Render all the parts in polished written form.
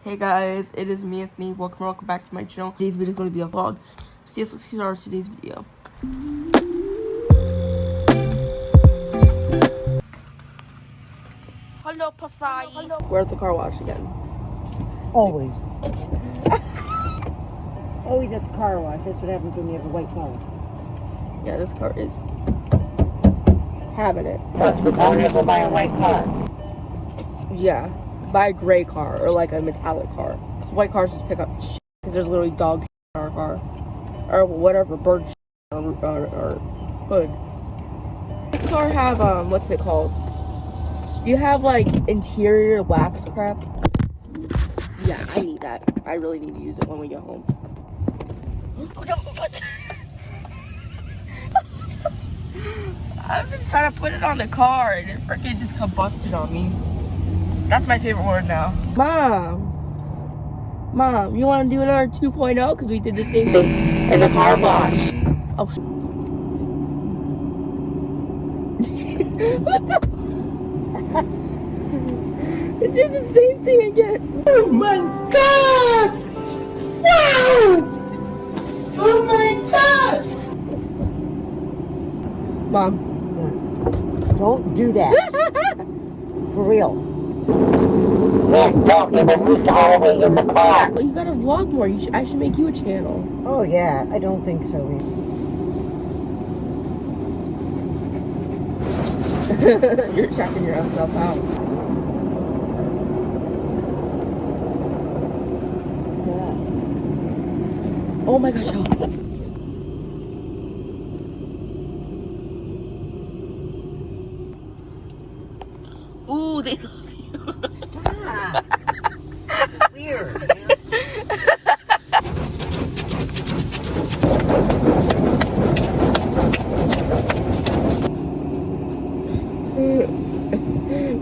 Hey guys, it is me, Anthony. Welcome back to my channel. Today's video is going to be a vlog. So yes, let's start today's video. Hello, Pasai. We're at the car wash again. Always. Always at the car wash. That's what happens when you have a white car. Yeah, this car is having it. I'm gonna go buy a white car. Yeah, buy a gray car or like a metallic car. Because white cars just pick up shit. Because there's literally dog shit in our car. Or whatever, bird shit on our hood. This car have, what's it called? You have like interior wax crap. Yeah, I need that. I really need to use it when we get home. Oh, no, what? I'm just trying to put it on the car and it freaking just combusted on me. That's my favorite word now. Mom, you want to do another 2.0? Because we did the same thing in the car wash. Oh, what the? It did the same thing again. Oh my god! Wow! Oh my god! Mom. Don't do that. For real. We're talking about me always in the car. Well, you gotta vlog more. I should make you a channel. Oh yeah, I don't think so. You're checking yourself out. Yeah. Oh my gosh. Ooh, they love you. Stop. Weird.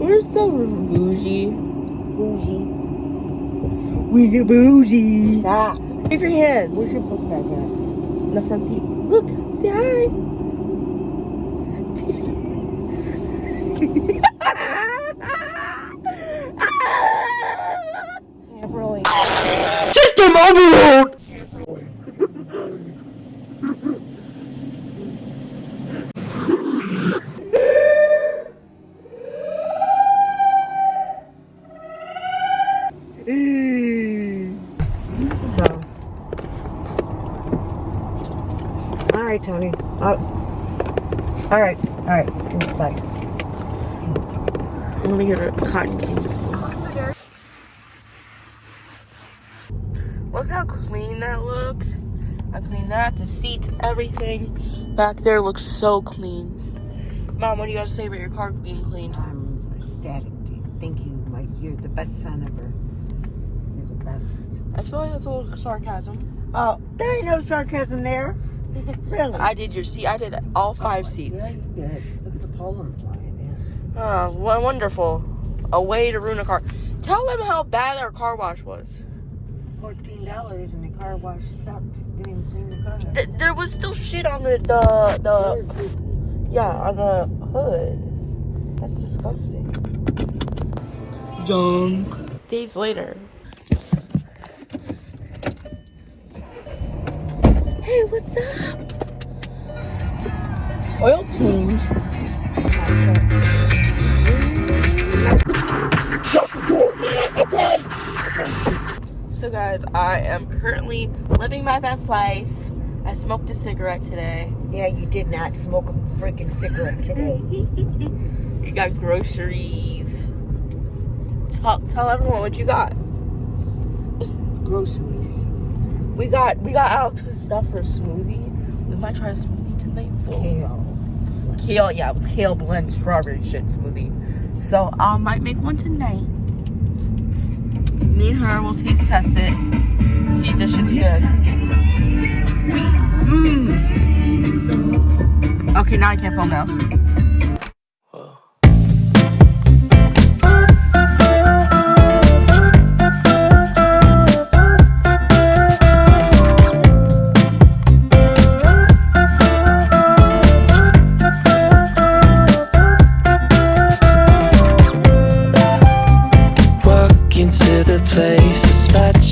We're so bougie. Bougie. We're bougie. Stop. Wave your hands. Where's your book bag at? In the front seat. Look, say hi. Yeah, really. System overload! So. Alright, Tony. Alright. Bye. I'm gonna get a cotton candy. Look how clean that looks. I cleaned that, the seats, everything. Back there looks so clean. Mom, what do you guys say about your car being cleaned? I'm ecstatic. Thank you. You're the best son ever. You're the best. I feel like that's a little sarcasm. Oh, there ain't no sarcasm there. Really? I did your seat. I did all 5 seats. Yeah, you did. Look at the pollen flying. Oh, wonderful. A way to ruin a car. Tell them how bad our car wash was. $14 and the car wash sucked. Didn't even clean the car. There was still shit on the yeah, on the hood. That's disgusting. Junk. Days later. Hey, what's up? Oil change. So guys, I am currently living my best life. I smoked a cigarette today. Yeah, you did not smoke a freaking cigarette today. You got groceries. Tell everyone what you got. Groceries. We got Alex's stuff for a smoothie. We might try a smoothie tonight. Kale, yeah, with kale blend strawberry shit smoothie. So I might make one tonight. Me and her will taste test it. See if this shit's good. Okay, now I can't film now. Into the places dispatch.